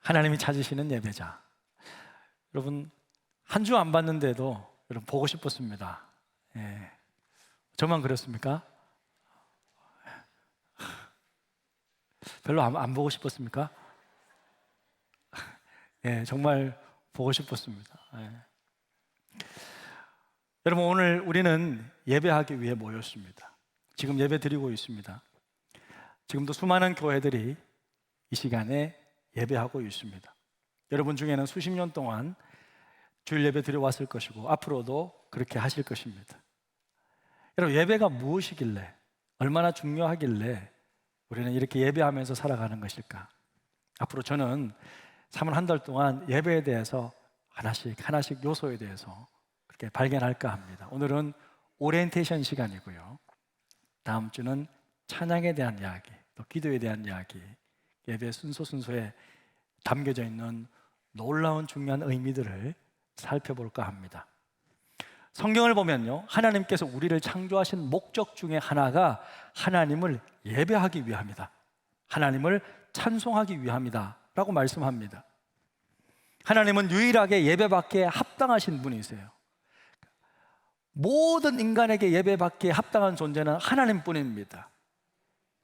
하나님이 찾으시는 예배자. 여러분, 한 주 안 봤는데도 여러분 보고 싶었습니다. 예. 저만 그렇습니까? 별로 안 보고 싶었습니까? 예, 정말 보고 싶었습니다. 예. 여러분, 오늘 우리는 예배하기 위해 모였습니다. 지금 예배 드리고 있습니다. 지금도 수많은 교회들이 이 시간에 예배하고 있습니다. 여러분 중에는 수십 년 동안 주일 예배 드려왔을 것이고 앞으로도 그렇게 하실 것입니다. 여러분, 예배가 무엇이길래, 얼마나 중요하길래 우리는 이렇게 예배하면서 살아가는 것일까? 앞으로 저는 3월 한 달 동안 예배에 대해서 하나씩 요소에 대해서 그렇게 발견할까 합니다. 오늘은 오리엔테이션 시간이고요. 다음 주는 찬양에 대한 이야기, 또 기도에 대한 이야기, 예배 순서에 담겨져 있는 놀라운 중요한 의미들을 살펴볼까 합니다. 성경을 보면요, 하나님께서 우리를 창조하신 목적 중에 하나가 하나님을 예배하기 위함이다, 하나님을 찬송하기 위함이다 라고 말씀합니다. 하나님은 유일하게 예배받기에 합당하신 분이세요. 모든 인간에게 예배받기에 합당한 존재는 하나님뿐입니다.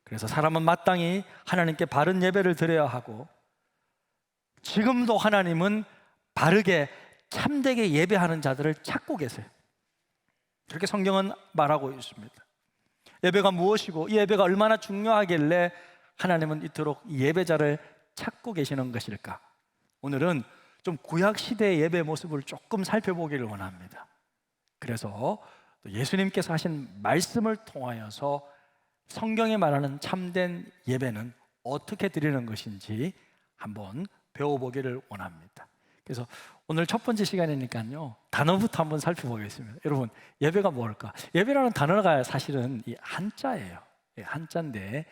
그래서 사람은 마땅히 하나님께 바른 예배를 드려야 하고, 지금도 하나님은 바르게 참되게 예배하는 자들을 찾고 계세요. 그렇게 성경은 말하고 있습니다. 예배가 무엇이고 이 예배가 얼마나 중요하길래 하나님은 이토록 이 예배자를 찾고 계시는 것일까? 오늘은 좀 구약 시대의 예배 모습을 조금 살펴보기를 원합니다. 그래서 또 예수님께서 하신 말씀을 통하여서 성경에 말하는 참된 예배는 어떻게 드리는 것인지 한번 배워보기를 원합니다. 그래서 오늘 첫 번째 시간이니까요, 단어부터 한번 살펴보겠습니다. 여러분, 예배가 뭘까? 예배라는 단어가 사실은 이 한자예요. 한자인데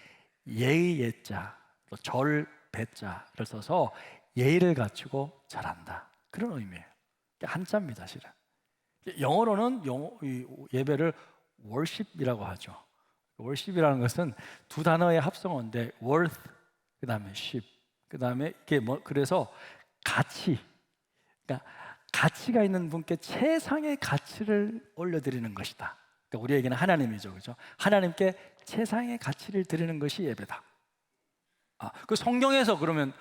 예의 예자, 또 절 배자를 써서 예의를 갖추고 잘한다, 그런 의미예요. 한자입니다, 실은. 영어로는 이 예배를 worship이라고 하죠. worship이라는 것은 두 단어의 합성어인데 worth, 그 다음에 ship, 그 다음에 이게 그래서 가치, 그러니까 가치가 있는 분께 최상의 가치를 올려드리는 것이다. 그러니까 우리에게는 하나님이죠, 그렇죠? 하나님께 최상의 가치를 드리는 것이 예배다. 그 성경에서 그러면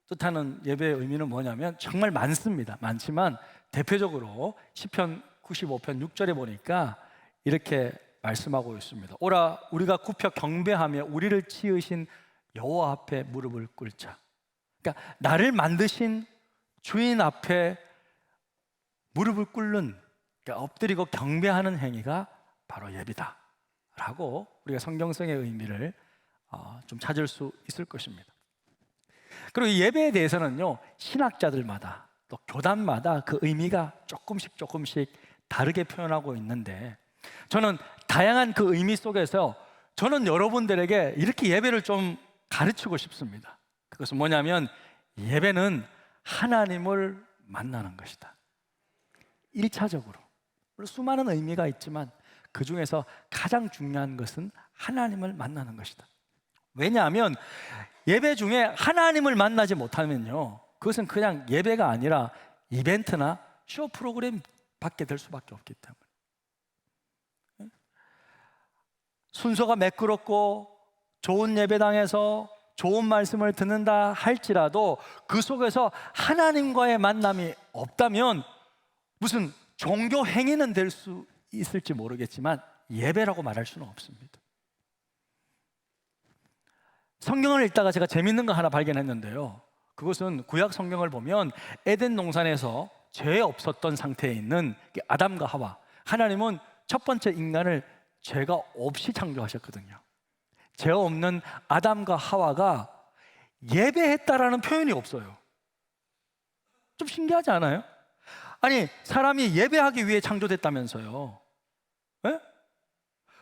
뜻하는 예배의 의미는 뭐냐면 정말 많습니다. 많지만 대표적으로 시편 95편 6절에 보니까 이렇게 말씀하고 있습니다. 오라, 우리가 굽혀 경배하며 우리를 지으신 여호와 앞에 무릎을 꿇자. 그러니까 나를 만드신 주인 앞에 무릎을 꿇는, 그러니까 엎드리고 경배하는 행위가 바로 예배다 라고 우리가 성경성의 의미를 좀 찾을 수 있을 것입니다. 그리고 이 예배에 대해서는요, 신학자들마다 또 교단마다 그 의미가 조금씩 다르게 표현하고 있는데, 저는 다양한 그 의미 속에서 저는 여러분들에게 이렇게 예배를 좀 가르치고 싶습니다. 그것은 뭐냐면 예배는 하나님을 만나는 것이다. 1차적으로 물론 수많은 의미가 있지만 그 중에서 가장 중요한 것은 하나님을 만나는 것이다. 왜냐하면 예배 중에 하나님을 만나지 못하면요, 그것은 그냥 예배가 아니라 이벤트나 쇼 프로그램 받게 될 수밖에 없기 때문에, 순서가 매끄럽고 좋은 예배당에서 좋은 말씀을 듣는다 할지라도 그 속에서 하나님과의 만남이 없다면 무슨 종교 행위는 될 수 있을지 모르겠지만 예배라고 말할 수는 없습니다. 성경을 읽다가 제가 재밌는 거 하나 발견했는데요, 그것은 구약 성경을 보면 에덴 동산에서 죄 없었던 상태에 있는 아담과 하와, 하나님은 첫 번째 인간을 죄가 없이 창조하셨거든요. 죄 없는 아담과 하와가 예배했다라는 표현이 없어요. 좀 신기하지 않아요? 아니, 사람이 예배하기 위해 창조됐다면서요. 에?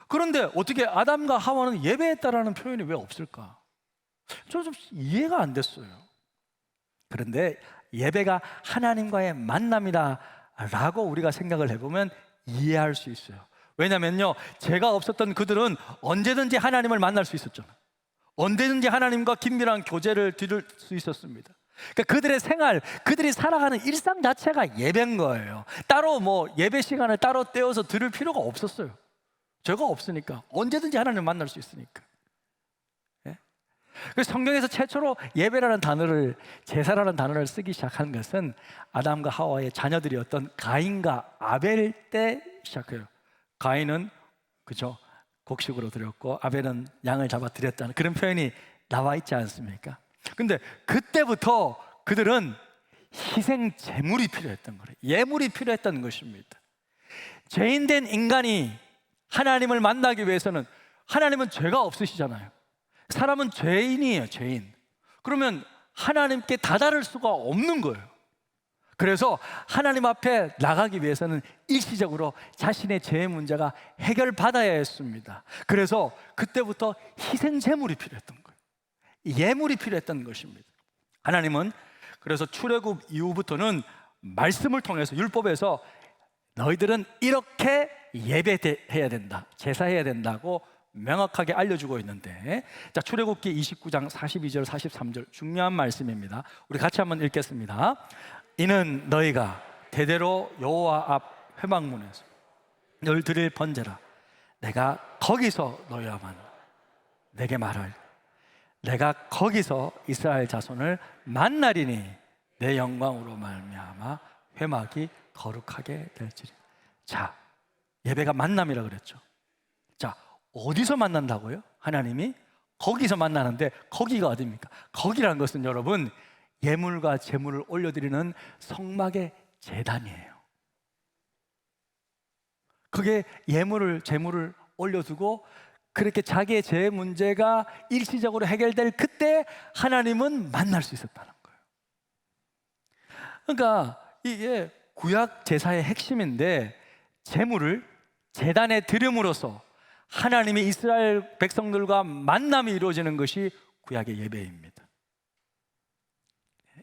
그런데 어떻게 아담과 하와는 예배했다라는 표현이 왜 없을까? 저 좀 이해가 안 됐어요. 그런데 예배가 하나님과의 만남이다 라고 우리가 생각을 해보면 이해할 수 있어요. 왜냐면요, 죄가 없었던 그들은 언제든지 하나님을 만날 수 있었잖아요. 언제든지 하나님과 긴밀한 교제를 드릴 수 있었습니다. 그러니까 그들의 생활, 그들이 살아가는 일상 자체가 예배인 거예요. 따로 뭐 예배 시간을 따로 떼어서 들을 필요가 없었어요. 죄가 없으니까, 언제든지 하나님을 만날 수 있으니까. 예? 그래서 성경에서 최초로 예배라는 단어를, 제사라는 단어를 쓰기 시작한 것은 아담과 하와의 자녀들이었던 가인과 아벨 때 시작해요. 가인은 그죠, 곡식으로 드렸고 아벨은 양을 잡아 드렸다는 그런 표현이 나와 있지 않습니까? 근데 그때부터 그들은 희생 제물이 필요했던 거예요. 예물이 필요했던 것입니다. 죄인된 인간이 하나님을 만나기 위해서는, 하나님은 죄가 없으시잖아요. 사람은 죄인이에요, 죄인. 그러면 하나님께 다다를 수가 없는 거예요. 그래서 하나님 앞에 나가기 위해서는 일시적으로 자신의 죄의 문제가 해결받아야 했습니다. 그래서 그때부터 희생 제물이 필요했던 거예요. 예물이 필요했던 것입니다. 하나님은 그래서 출애굽 이후부터는 말씀을 통해서, 율법에서 너희들은 이렇게 예배해야 된다, 제사해야 된다고 명확하게 알려주고 있는데, 자, 출애굽기 29장 42절 43절 중요한 말씀입니다. 우리 같이 한번 읽겠습니다. 이는 너희가 대대로 여호와 앞 회막문에서 늘 드릴 번제라. 내가 거기서 너희와 만나 내게 말할, 내가 거기서 이스라엘 자손을 만나리니 내 영광으로 말미암아 회막이 거룩하게 될지니. 자, 예배가 만남이라 그랬죠. 자, 어디서 만난다고요? 하나님이 거기서 만나는데, 거기가 어디입니까? 거기라는 것은 여러분, 예물과 제물을 올려드리는 성막의 제단이에요. 그게 예물을, 제물을 올려두고 그렇게 자기의 죄 문제가 일시적으로 해결될 그때 하나님은 만날 수 있었다는 거예요. 그러니까 이게 구약 제사의 핵심인데, 제물을 제단에 드림으로써 하나님이 이스라엘 백성들과 만남이 이루어지는 것이 구약의 예배입니다.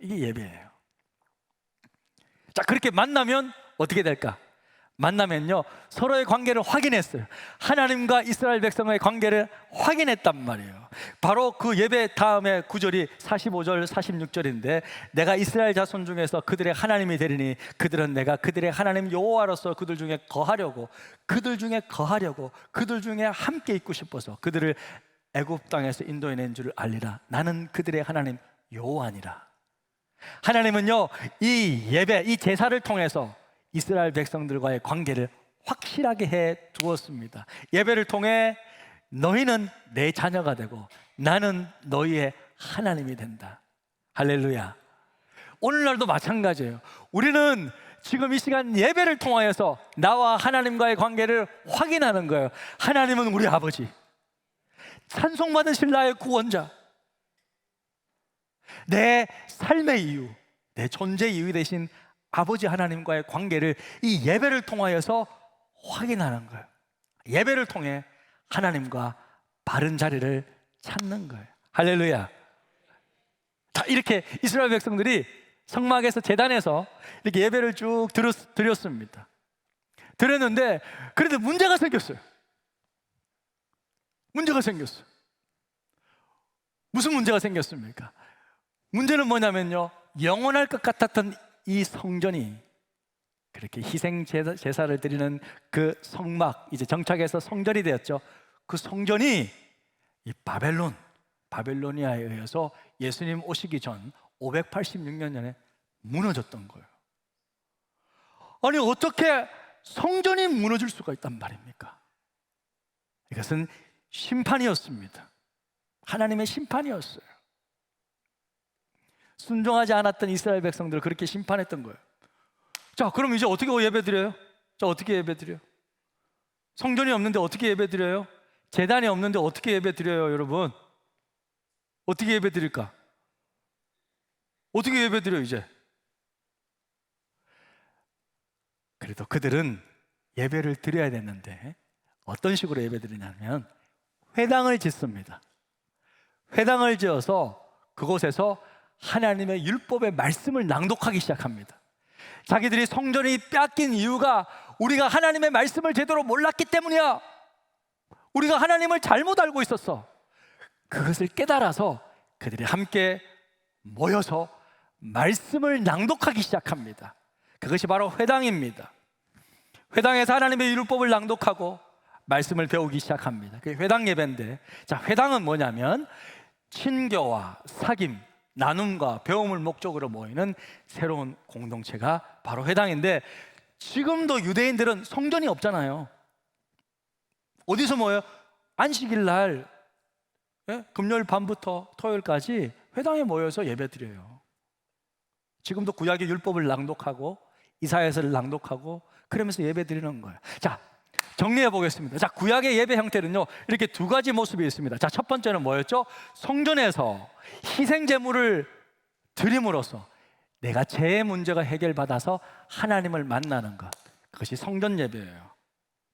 이게 예배예요. 자, 그렇게 만나면 어떻게 될까? 만나면요, 서로의 관계를 확인했어요. 하나님과 이스라엘 백성의 관계를 확인했단 말이에요. 바로 그 예배 다음에 구절이 45절 46절인데, 내가 이스라엘 자손 중에서 그들의 하나님이 되리니 그들은 내가 그들의 하나님 여호와로서 그들 중에 거하려고, 그들 중에 함께 있고 싶어서 그들을 애굽 땅에서 인도해낸 줄을 알리라. 나는 그들의 하나님 여호와니라. 하나님은요, 이 예배, 이 제사를 통해서 이스라엘 백성들과의 관계를 확실하게 해 두었습니다. 예배를 통해 너희는 내 자녀가 되고 나는 너희의 하나님이 된다. 할렐루야. 오늘날도 마찬가지예요. 우리는 지금 이 시간 예배를 통하여서 나와 하나님과의 관계를 확인하는 거예요. 하나님은 우리 아버지, 찬송받으실 나의 구원자, 내 삶의 이유, 내 존재 이유 되신 아버지 하나님과의 관계를 이 예배를 통하여서 확인하는 거예요. 예배를 통해 하나님과 바른 자리를 찾는 거예요. 할렐루야. 자, 이렇게 이스라엘 백성들이 성막에서, 제단에서 이렇게 예배를 쭉 드렸습니다. 드렸는데 그래도 문제가 생겼어요. 무슨 문제가 생겼습니까? 문제는 뭐냐면요, 영원할 것 같았던 이 성전이, 그렇게 희생 제사를 드리는 그 성막, 이제 정착해서 성전이 되었죠. 그 성전이 이 바벨로니아에 의해서 예수님 오시기 전 586년 전에 무너졌던 거예요. 아니, 어떻게 성전이 무너질 수가 있단 말입니까? 이것은 심판이었습니다. 하나님의 심판이었어요. 순종하지 않았던 이스라엘 백성들을 그렇게 심판했던 거예요. 자, 그럼 이제 어떻게 예배드려요? 자, 어떻게 예배드려요? 성전이 없는데 어떻게 예배드려요? 제단이 없는데 어떻게 예배드려요, 여러분? 어떻게 예배드릴까? 어떻게 예배드려요, 이제? 그래도 그들은 예배를 드려야 됐는데 어떤 식으로 예배드리냐면 회당을 짓습니다. 회당을 지어서 그곳에서 하나님의 율법의 말씀을 낭독하기 시작합니다. 자기들이 성전이 뺏긴 이유가 우리가 하나님의 말씀을 제대로 몰랐기 때문이야. 우리가 하나님을 잘못 알고 있었어. 그것을 깨달아서 그들이 함께 모여서 말씀을 낭독하기 시작합니다. 그것이 바로 회당입니다. 회당에서 하나님의 율법을 낭독하고 말씀을 배우기 시작합니다. 그게 회당 예배인데, 자, 회당은 뭐냐면 친교와 사귐, 나눔과 배움을 목적으로 모이는 새로운 공동체가 바로 회당인데, 지금도 유대인들은 성전이 없잖아요. 어디서 모여요? 안식일 날, 금요일 밤부터 토요일까지 회당에 모여서 예배드려요. 지금도 구약의 율법을 낭독하고 이사야서를 낭독하고 그러면서 예배드리는 거예요. 자, 정리해 보겠습니다. 자, 구약의 예배 형태는요, 이렇게 두 가지 모습이 있습니다. 자, 첫 번째는 뭐였죠? 성전에서 희생 제물을 드림으로써 내가 죄의 문제가 해결받아서 하나님을 만나는 것, 그것이 성전 예배예요.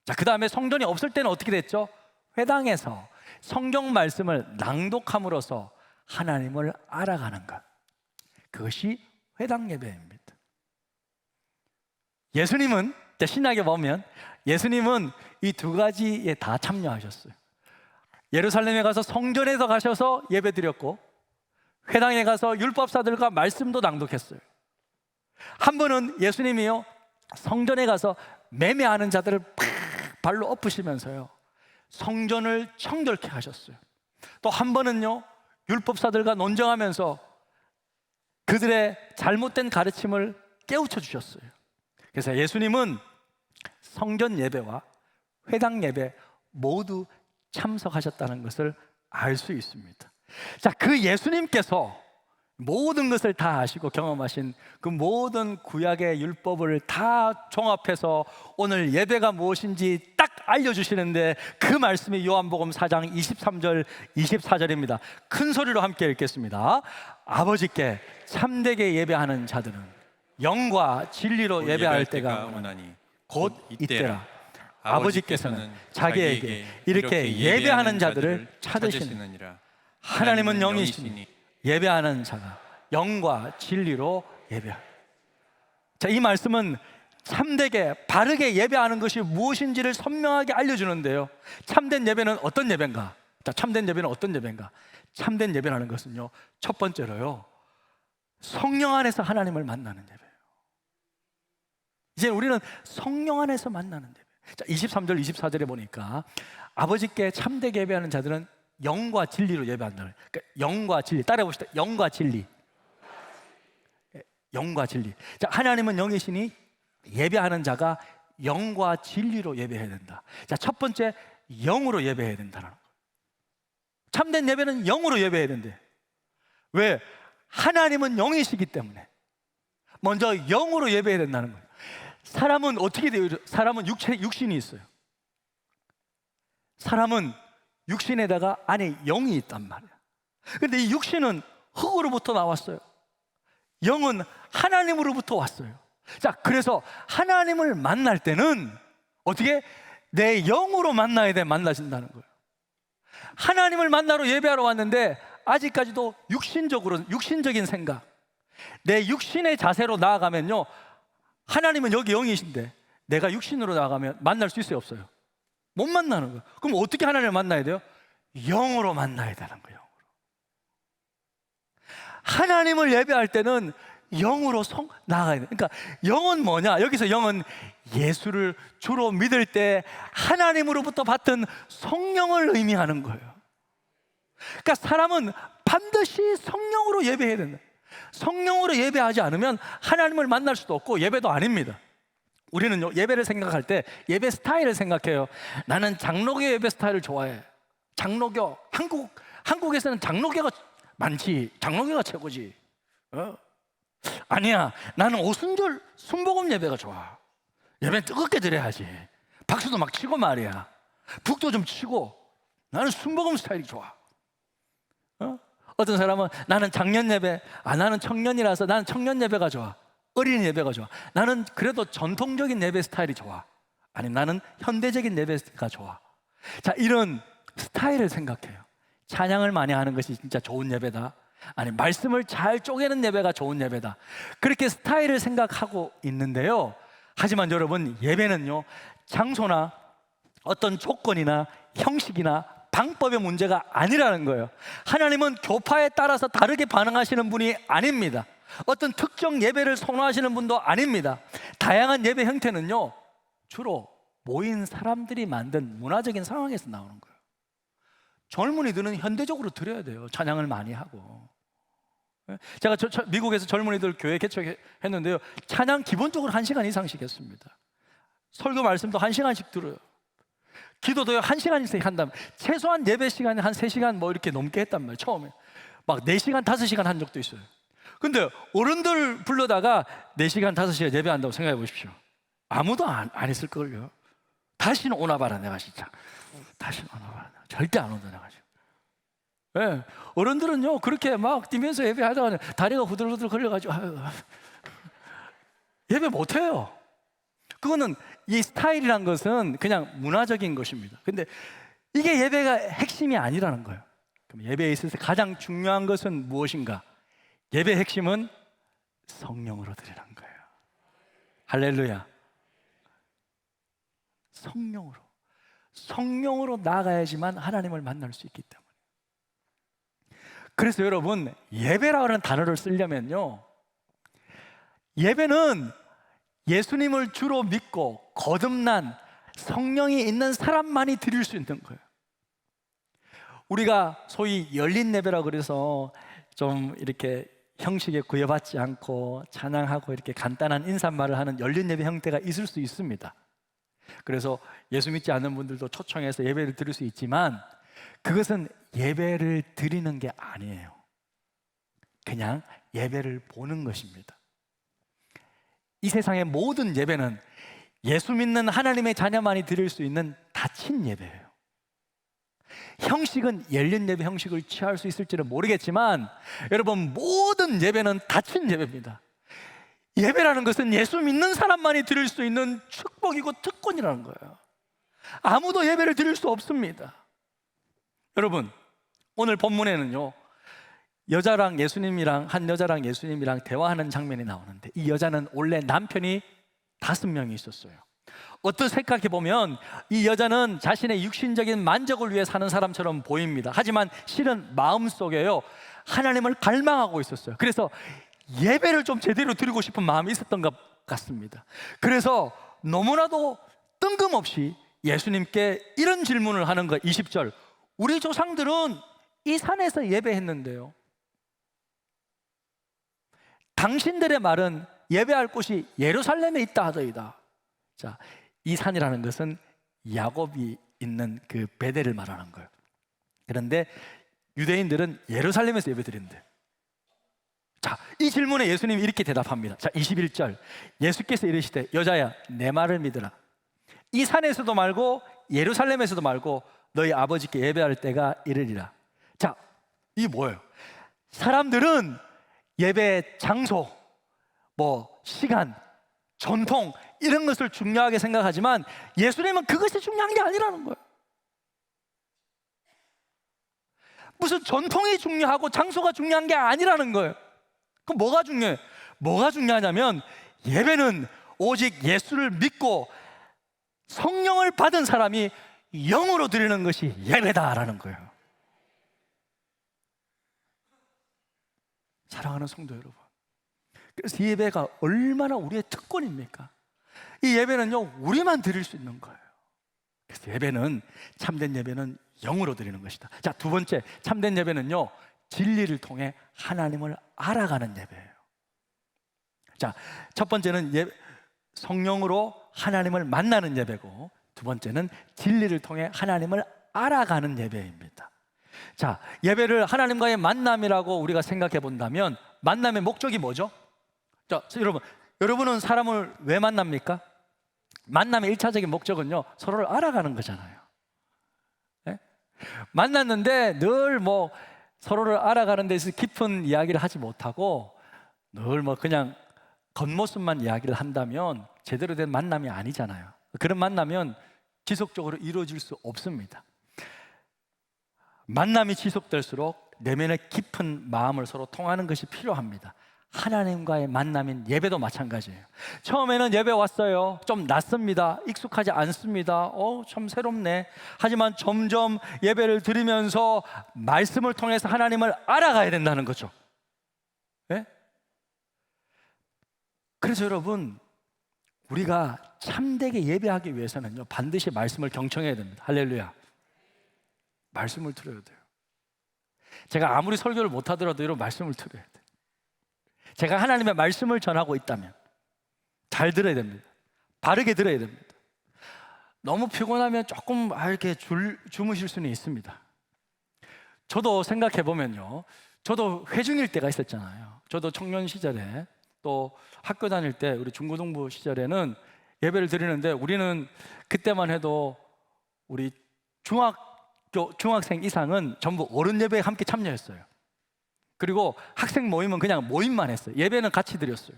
자, 그 다음에 성전이 없을 때는 어떻게 됐죠? 회당에서 성경 말씀을 낭독함으로써 하나님을 알아가는 것, 그것이 회당 예배입니다. 예수님은, 신약에 보면 예수님은 이 두 가지에 다 참여하셨어요. 예루살렘에 가서 성전에서 가셔서 예배드렸고, 회당에 가서 율법사들과 말씀도 낭독했어요. 한 번은 예수님이요, 성전에 가서 매매하는 자들을 팍 발로 엎으시면서요, 성전을 청결케 하셨어요. 또 한 번은요, 율법사들과 논쟁하면서 그들의 잘못된 가르침을 깨우쳐 주셨어요. 그래서 예수님은 성전 예배와 회당 예배 모두 참석하셨다는 것을 알 수 있습니다. 자, 그 예수님께서 모든 것을 다 아시고 경험하신 그 모든 구약의 율법을 다 종합해서 오늘 예배가 무엇인지 딱 알려주시는데, 그 말씀이 요한복음 4장 23절 24절입니다. 큰 소리로 함께 읽겠습니다. 아버지께 참되게 예배하는 자들은 영과 진리로 예배할 때가 오나니 곧 이때라. 아버지께서는 자기에게 이렇게 예배하는 자들을 찾으시느니라. 하나님은 영이시니 예배하는 자가 영과 진리로 예배하라. 자, 이 말씀은 참되게 바르게 예배하는 것이 무엇인지를 선명하게 알려주는데요, 참된 예배는 어떤 예배인가? 자, 참된 예배는 어떤 예배인가? 참된 예배라는 것은요, 첫 번째로요, 성령 안에서 하나님을 만나는 예배예요. 이제 우리는 성령 안에서 만나는 예배. 자, 23절 24절에 보니까 아버지께 참되게 예배하는 자들은 영과 진리로 예배한다. 그러니까 영과 진리, 따라해 봅시다. 영과 진리. 영과 진리. 자, 하나님은 영이시니 예배하는 자가 영과 진리로 예배해야 된다. 자, 첫 번째, 영으로 예배해야 된다는 거예요. 참된 예배는 영으로 예배해야 된대. 왜? 하나님은 영이시기 때문에 먼저 영으로 예배해야 된다는 거예요. 사람은 어떻게 돼요? 사람은 육신이 있어요. 사람은 육신에다가 안에 영이 있단 말이야. 근데 이 육신은 흙으로부터 나왔어요. 영은 하나님으로부터 왔어요. 자, 그래서 하나님을 만날 때는 어떻게? 내 영으로 만나야 돼, 만나신다는 거예요. 하나님을 만나러 예배하러 왔는데 아직까지도 육신적인 생각, 내 육신의 자세로 나아가면요, 하나님은 여기 영이신데 내가 육신으로 나아가면 만날 수 있어요, 없어요? 못 만나는 거예요. 그럼 어떻게 하나님을 만나야 돼요? 영으로 만나야 되는 거예요. 하나님을 예배할 때는 영으로 나아가야 돼요. 그러니까 영은 뭐냐? 여기서 영은 예수를 주로 믿을 때 하나님으로부터 받은 성령을 의미하는 거예요. 그러니까 사람은 반드시 성령으로 예배해야 된다. 성령으로 예배하지 않으면 하나님을 만날 수도 없고 예배도 아닙니다. 우리는요, 예배를 생각할 때 예배 스타일을 생각해요. 나는 장로교 예배 스타일을 좋아해. 장로교, 한국에서는 장로교가 많지. 장로교가 최고지. 아니야, 나는 오순절 순복음 예배가 좋아. 예배는 뜨겁게 드려야지. 박수도 막 치고 말이야. 북도 좀 치고. 나는 순복음 스타일이 좋아. 어떤 사람은 나는 장년 예배, 나는 청년이라서 나는 청년 예배가 좋아. 어린이 예배가 좋아. 나는 그래도 전통적인 예배 스타일이 좋아. 아니면 나는 현대적인 예배가 좋아. 자, 이런 스타일을 생각해요. 찬양을 많이 하는 것이 진짜 좋은 예배다. 아니, 말씀을 잘 쪼개는 예배가 좋은 예배다. 그렇게 스타일을 생각하고 있는데요, 하지만 여러분, 예배는요, 장소나 어떤 조건이나 형식이나 방법의 문제가 아니라는 거예요. 하나님은 교파에 따라서 다르게 반응하시는 분이 아닙니다. 어떤 특정 예배를 선호하시는 분도 아닙니다. 다양한 예배 형태는요, 주로 모인 사람들이 만든 문화적인 상황에서 나오는 거예요. 젊은이들은 현대적으로 드려야 돼요. 찬양을 많이 하고. 제가 미국에서 젊은이들 교회 개척했는데요, 찬양 기본적으로 1시간 이상씩 했습니다. 설교 말씀도 1시간씩 들어요. 기도도 1시간씩 한다면 최소한 예배 시간이 한 3시간 뭐 이렇게 넘게 했단 말이에요. 처음에 막 4시간, 5시간 한 적도 있어요. 근데 어른들 불러다가 4시간, 5시간 예배한다고 생각해 보십시오. 아무도 안 했을 걸요. 다시는 오나 봐라 내가 진짜. 다시는 오나 봐라. 절대 안 온다 내가 지금. 네. 어른들은요 그렇게 막 뛰면서 예배하다가 다리가 후들후들 걸려가지고 예배 못해요. 그거는 이 스타일이란 것은 그냥 문화적인 것입니다. 근데 이게 예배가 핵심이 아니라는 거예요. 그럼 예배에 있어서 가장 중요한 것은 무엇인가? 예배의 핵심은 성령으로 드리는 거예요. 할렐루야. 성령으로 나아가야지만 하나님을 만날 수 있기 때문에. 그래서 여러분, 예배라는 단어를 쓰려면요, 예배는 예수님을 주로 믿고 거듭난 성령이 있는 사람만이 드릴 수 있는 거예요. 우리가 소위 열린 예배라고 그래서 좀 이렇게 형식에 구애받지 않고 찬양하고 이렇게 간단한 인사말을 하는 열린 예배 형태가 있을 수 있습니다. 그래서 예수 믿지 않는 분들도 초청해서 예배를 드릴 수 있지만 그것은 예배를 드리는 게 아니에요. 그냥 예배를 보는 것입니다. 이 세상의 모든 예배는 예수 믿는 하나님의 자녀만이 드릴 수 있는 닫힌 예배예요. 형식은 열린 예배 형식을 취할 수 있을지는 모르겠지만 여러분, 모든 예배는 닫힌 예배입니다. 예배라는 것은 예수 믿는 사람만이 드릴 수 있는 축복이고 특권이라는 거예요. 아무도 예배를 드릴 수 없습니다. 여러분, 오늘 본문에는요, 여자랑 예수님이랑 한 여자랑 예수님이랑 대화하는 장면이 나오는데 이 여자는 원래 남편이 5명이 있었어요. 어떤 생각해 보면 이 여자는 자신의 육신적인 만족을 위해 사는 사람처럼 보입니다. 하지만 실은 마음속에요, 하나님을 갈망하고 있었어요. 그래서 예배를 좀 제대로 드리고 싶은 마음이 있었던 것 같습니다. 그래서 너무나도 뜬금없이 예수님께 이런 질문을 하는 거예요. 20절, 우리 조상들은 이 산에서 예배했는데요, 당신들의 말은 예배할 곳이 예루살렘에 있다 하더이다. 자, 이 산이라는 것은 야곱이 있는 그 베델을 말하는 거예요. 그런데 유대인들은 예루살렘에서 예배드린대. 자, 이 질문에 예수님이 이렇게 대답합니다. 자, 21절, 예수께서 이르시되 여자야, 내 말을 믿으라. 이 산에서도 말고 예루살렘에서도 말고 너희 아버지께 예배할 때가 이르리라. 자, 이게 뭐예요? 사람들은 예배 장소, 뭐 시간, 전통 이런 것을 중요하게 생각하지만 예수님은 그것이 중요한 게 아니라는 거예요. 무슨 전통이 중요하고 장소가 중요한 게 아니라는 거예요. 그럼 뭐가 중요해? 뭐가 중요하냐면 예배는 오직 예수를 믿고 성령을 받은 사람이 영으로 드리는 것이 예배다라는 거예요. 사랑하는 성도 여러분, 그래서 이 예배가 얼마나 우리의 특권입니까? 이 예배는요, 우리만 드릴 수 있는 거예요. 그래서 예배는, 참된 예배는 영으로 드리는 것이다. 자, 두 번째, 참된 예배는요, 진리를 통해 하나님을 알아가는 예배예요. 자, 첫 번째는 성령으로 하나님을 만나는 예배고, 두 번째는 진리를 통해 하나님을 알아가는 예배입니다. 자, 예배를 하나님과의 만남이라고 우리가 생각해 본다면 만남의 목적이 뭐죠? 자, 여러분은 사람을 왜 만납니까? 만남의 1차적인 목적은요, 서로를 알아가는 거잖아요. 네? 만났는데 늘 뭐 서로를 알아가는 데서 깊은 이야기를 하지 못하고 늘 뭐 그냥 겉모습만 이야기를 한다면 제대로 된 만남이 아니잖아요. 그런 만나면 지속적으로 이루어질 수 없습니다. 만남이 지속될수록 내면의 깊은 마음을 서로 통하는 것이 필요합니다. 하나님과의 만남인 예배도 마찬가지예요. 처음에는 예배 왔어요. 좀 낯섭니다. 익숙하지 않습니다. 참 새롭네. 하지만 점점 예배를 드리면서 말씀을 통해서 하나님을 알아가야 된다는 거죠. 네? 그래서 여러분, 우리가 참되게 예배하기 위해서는요, 반드시 말씀을 경청해야 됩니다. 할렐루야. 말씀을 들어야 돼요. 제가 아무리 설교를 못하더라도 여러분 말씀을 들어야 돼요. 제가 하나님의 말씀을 전하고 있다면 잘 들어야 됩니다. 바르게 들어야 됩니다. 너무 피곤하면 조금 이렇게 주무실 수는 있습니다. 저도 생각해 보면요, 저도 회중일 때가 있었잖아요. 저도 청년 시절에 또 학교 다닐 때 우리 중고등부 시절에는 예배를 드리는데, 우리는 그때만 해도 우리 중학생 이상은 전부 어른 예배에 함께 참여했어요. 그리고 학생 모임은 그냥 모임만 했어요. 예배는 같이 드렸어요.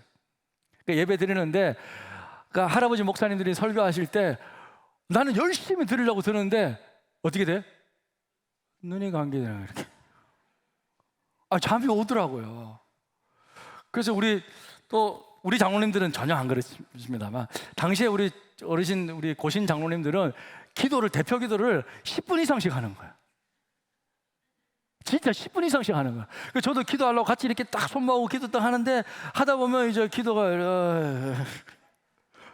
그러니까 예배 드리는데, 그러니까 할아버지 목사님들이 설교하실 때 나는 열심히 들으려고 드는데 어떻게 돼? 눈이 감기네요. 이렇게 잠이 오더라고요. 그래서 우리 장로님들은 전혀 안 그렇습니다만, 당시에 우리 어르신, 우리 고신 장로님들은 대표 기도를 10분 이상씩 하는 거야. 진짜 10분 이상씩 하는 거야. 그래서 저도 기도하려고 같이 이렇게 딱 손 모으고 기도 딱 하는데, 하다 보면 이제 기도가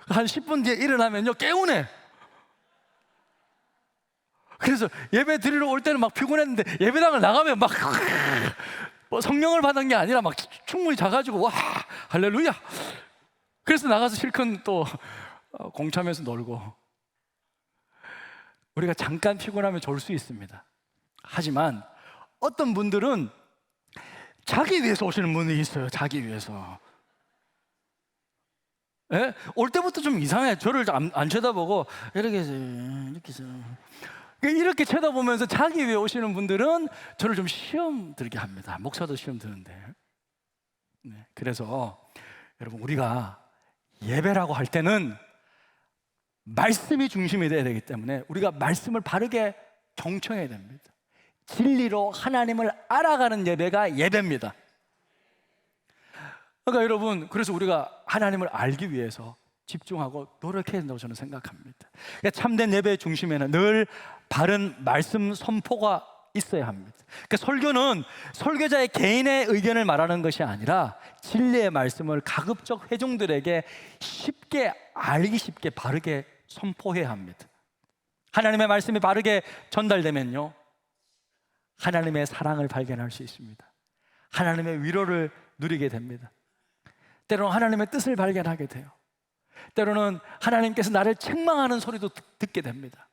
한 10분 뒤에 일어나면요, 개운해. 그래서 예배 드리러 올 때는 막 피곤했는데, 예배당을 나가면 막 성령을 받은 게 아니라 막 충분히 자가지고 와 할렐루야. 그래서 나가서 실컷 또 공참에서 놀고. 우리가 잠깐 피곤하면 졸 수 있습니다. 하지만 어떤 분들은 자기 위해서 오시는 분이 있어요. 자기 위해서. 예? 올 때부터 좀 이상해. 저를 안 쳐다보고 이렇게 쳐다보면서 자기 위해 오시는 분들은 저를 좀 시험 들게 합니다. 목사도 시험 드는데. 네, 그래서 여러분, 우리가 예배라고 할 때는 말씀이 중심이 돼야 되기 때문에 우리가 말씀을 바르게 경청해야 됩니다. 진리로 하나님을 알아가는 예배가 예배입니다. 그러니까 여러분, 그래서 우리가 하나님을 알기 위해서 집중하고 노력해야 된다고 저는 생각합니다. 그러니까 참된 예배의 중심에는 늘 바른 말씀 선포가 있어야 합니다. 그러니까 설교는 설교자의 개인의 의견을 말하는 것이 아니라 진리의 말씀을 가급적 회중들에게 쉽게 알기 쉽게 바르게 선포해야 합니다. 하나님의 말씀이 바르게 전달되면요, 하나님의 사랑을 발견할 수 있습니다. 하나님의 위로를 누리게 됩니다. 때로는 하나님의 뜻을 발견하게 돼요. 때로는 하나님께서 나를 책망하는 소리도 듣게 됩니다.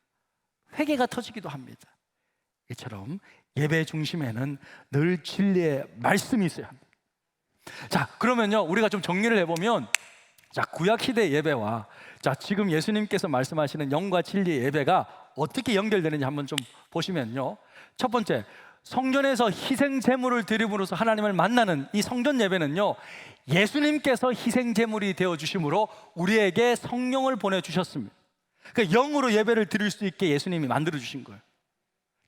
회개가 터지기도 합니다. 이처럼 예배의 중심에는 늘 진리의 말씀이 있어야 합니다. 자, 그러면요, 우리가 좀 정리를 해보면, 구약시대 예배와 지금 예수님께서 말씀하시는 영과 진리의 예배가 어떻게 연결되는지 한번 좀 보시면요, 첫 번째, 성전에서 희생 제물을 드림으로써 하나님을 만나는 이 성전 예배는요, 예수님께서 희생 제물이 되어 주심으로 우리에게 성령을 보내 주셨습니다. 그러니까 영으로 예배를 드릴 수 있게 예수님이 만들어 주신 거예요.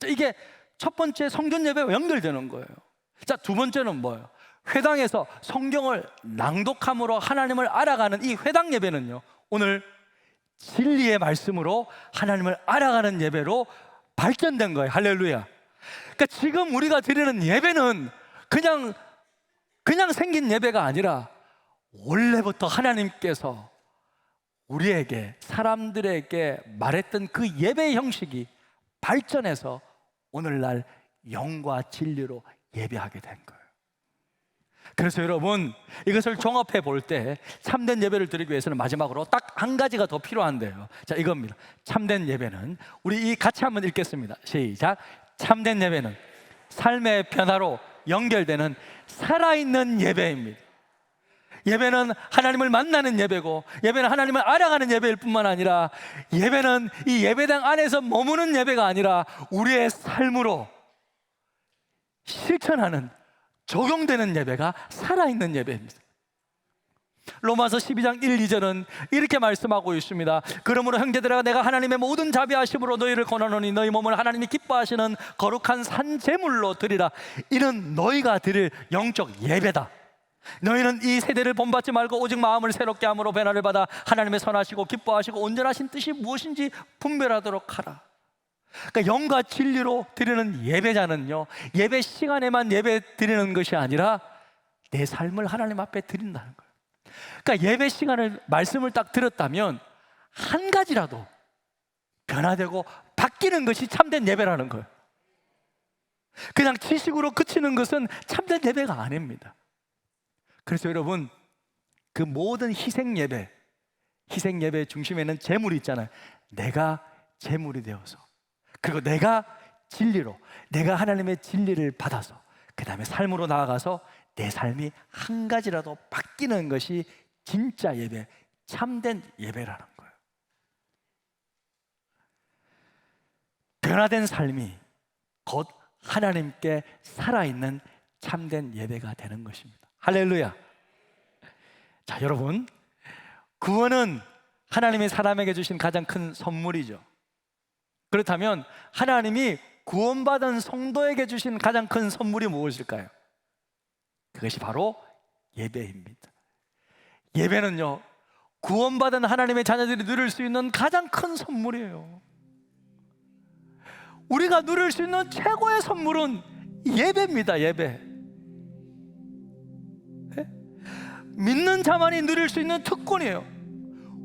이게 첫 번째 성전 예배와 연결되는 거예요. 두 번째는 뭐예요? 회당에서 성경을 낭독함으로 하나님을 알아가는 이 회당 예배는요, 오늘 진리의 말씀으로 하나님을 알아가는 예배로 발전된 거예요. 할렐루야. 그러니까 지금 우리가 드리는 예배는 그냥 생긴 예배가 아니라 원래부터 하나님께서 우리에게, 사람들에게 말했던 그 예배의 형식이 발전해서 오늘날 영과 진리로 예배하게 된 거예요. 그래서 여러분, 이것을 종합해 볼 때 참된 예배를 드리기 위해서는 마지막으로 딱 한 가지가 더 필요한데요. 이겁니다. 참된 예배는, 우리 같이 한번 읽겠습니다. 시작. 참된 예배는 삶의 변화로 연결되는 살아있는 예배입니다. 예배는 하나님을 만나는 예배고, 예배는 하나님을 알아가는 예배일 뿐만 아니라, 예배는 이 예배당 안에서 머무는 예배가 아니라 우리의 삶으로 실천하는, 적용되는 예배가 살아있는 예배입니다. 로마서 12장 1, 2절은 이렇게 말씀하고 있습니다. 그러므로 형제들아, 내가 하나님의 모든 자비하심으로 너희를 권하노니 너희 몸을 하나님이 기뻐하시는 거룩한 산 제물로 드리라. 이는 너희가 드릴 영적 예배다. 너희는 이 세대를 본받지 말고 오직 마음을 새롭게 함으로 변화를 받아 하나님의 선하시고 기뻐하시고 온전하신 뜻이 무엇인지 분별하도록 하라. 그러니까 영과 진리로 드리는 예배자는요, 예배 시간에만 예배 드리는 것이 아니라 내 삶을 하나님 앞에 드린다는 거예요. 그러니까 예배 시간을 말씀을 딱 들었다면 한 가지라도 변화되고 바뀌는 것이 참된 예배라는 거예요. 그냥 지식으로 그치는 것은 참된 예배가 아닙니다. 그래서 여러분, 그 모든 희생 예배의 중심에는 제물이 있잖아요. 내가 제물이 되어서, 그리고 내가 진리로, 내가 하나님의 진리를 받아서 그 다음에 삶으로 나아가서 내 삶이 한 가지라도 바뀌는 것이 진짜 예배, 참된 예배라는 거예요. 변화된 삶이 곧 하나님께 살아있는 참된 예배가 되는 것입니다. 할렐루야. 자, 여러분, 구원은 하나님이 사람에게 주신 가장 큰 선물이죠. 그렇다면 하나님이 구원받은 성도에게 주신 가장 큰 선물이 무엇일까요? 그것이 바로 예배입니다. 예배는요, 구원받은 하나님의 자녀들이 누릴 수 있는 가장 큰 선물이에요. 우리가 누릴 수 있는 최고의 선물은 예배입니다. 예배. 네? 믿는 자만이 누릴 수 있는 특권이에요.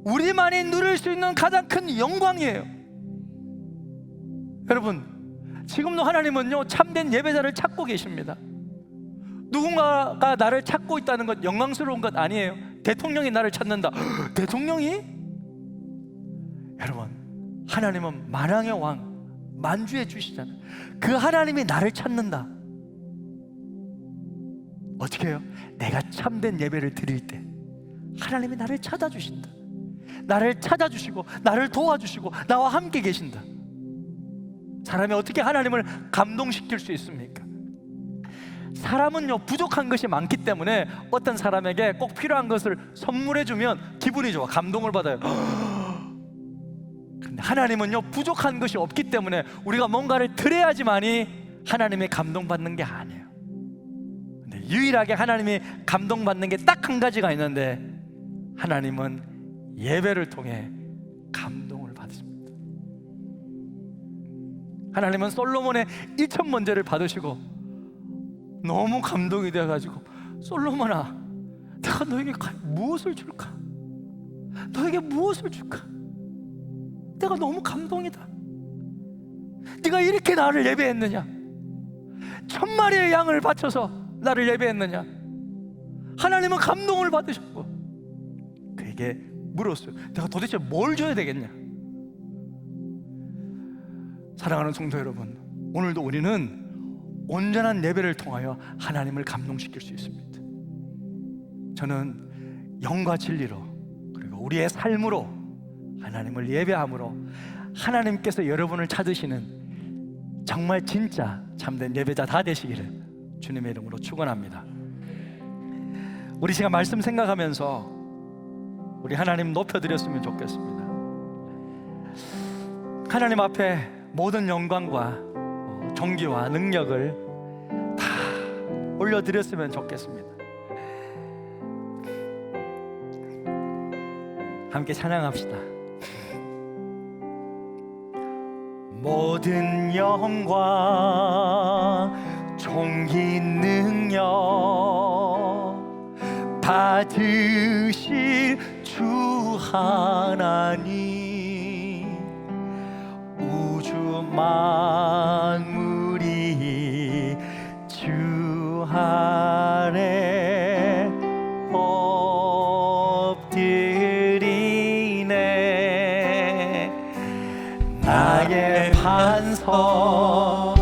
우리만이 누릴 수 있는 가장 큰 영광이에요. 여러분, 지금도 하나님은요, 참된 예배자를 찾고 계십니다. 누군가가 나를 찾고 있다는 것 영광스러운 것 아니에요. 대통령이 나를 찾는다. 대통령이? 여러분, 하나님은 만왕의 왕, 만주의 주시잖아요. 그 하나님이 나를 찾는다. 어떻게 해요? 내가 참된 예배를 드릴 때 하나님이 나를 찾아주신다. 나를 찾아주시고 나를 도와주시고 나와 함께 계신다. 사람이 어떻게 하나님을 감동시킬 수 있습니까? 사람은요, 부족한 것이 많기 때문에 어떤 사람에게 꼭 필요한 것을 선물해주면 기분이 좋아, 감동을 받아요. 근데 하나님은요, 부족한 것이 없기 때문에 우리가 뭔가를 드려야지만이 하나님의 감동받는 게 아니에요. 근데 유일하게 하나님이 감동받는 게 딱 한 가지가 있는데, 하나님은 예배를 통해 감동을 받으십니다. 하나님은 솔로몬의 1,000번제를 받으시고 너무 감동이 되어가지고, 솔로몬아, 내가 너에게 무엇을 줄까? 너에게 무엇을 줄까? 내가 너무 감동이다. 네가 이렇게 나를 예배했느냐? 1,000마리의 양을 바쳐서 나를 예배했느냐? 하나님은 감동을 받으셨고 그에게 물었어요. 내가 도대체 뭘 줘야 되겠냐? 사랑하는 성도 여러분, 오늘도 우리는 온전한 예배를 통하여 하나님을 감동시킬 수 있습니다. 저는 영과 진리로, 그리고 우리의 삶으로 하나님을 예배함으로 하나님께서 여러분을 찾으시는 정말 진짜 참된 예배자 다 되시기를 주님의 이름으로 축원합니다. 우리 시간 말씀 생각하면서 우리 하나님 높여드렸으면 좋겠습니다. 하나님 앞에 모든 영광과 존귀와 능력을 다 올려드렸으면 좋겠습니다. 함께 찬양합시다. 모든 영광, 존귀, 능력 받으실 주 하나님, 우주 만물이 주 아래 엎드리네. 나의 반석,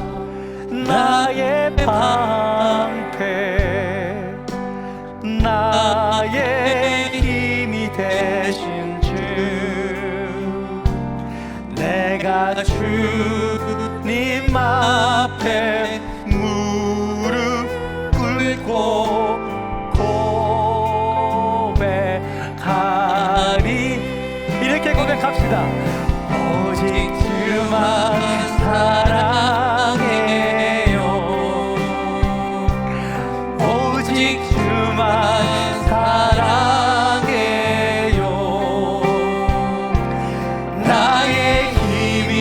나의 방패, 나의 힘이 되신 주, 내가 주님 앞에 무릎 꿇고 고백하리. 이렇게 고백합시다. 오직 주만 사랑해요. 오직 주만 주만 사랑해요. 나의 힘이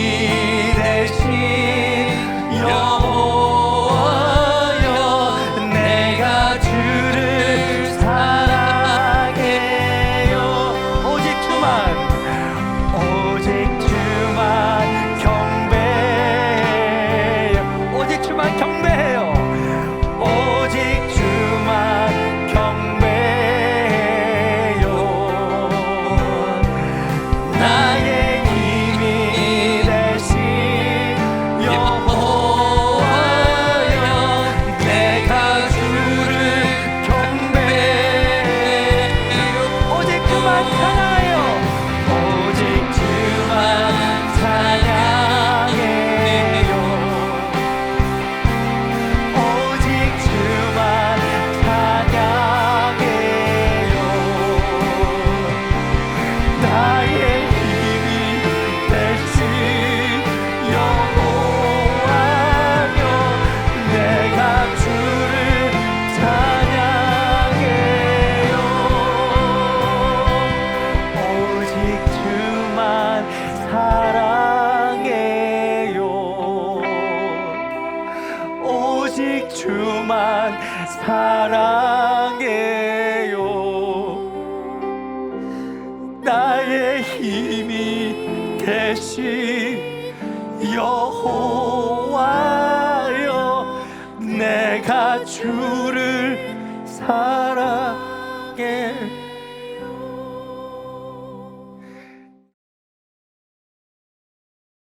되신 여호와여, 내가 주를 사랑해요. 오직 주만, 오직 주만 경배해요. 오직 주만 경배해요. 오직 주만 경배해요. 나의 힘이 되신 여호와여, 내가 주를 경배해요. 오직 주만 사랑해요. 오직 주만 사랑해요. 오직 주만 사랑해요. 나의 힘이 되신 여호와여, 내가 주를 찬양해요. 오직 주만 사랑해요. 오직 주만 사랑해요. 나의 힘이 되신 여호와여, 내가 주를 사랑해.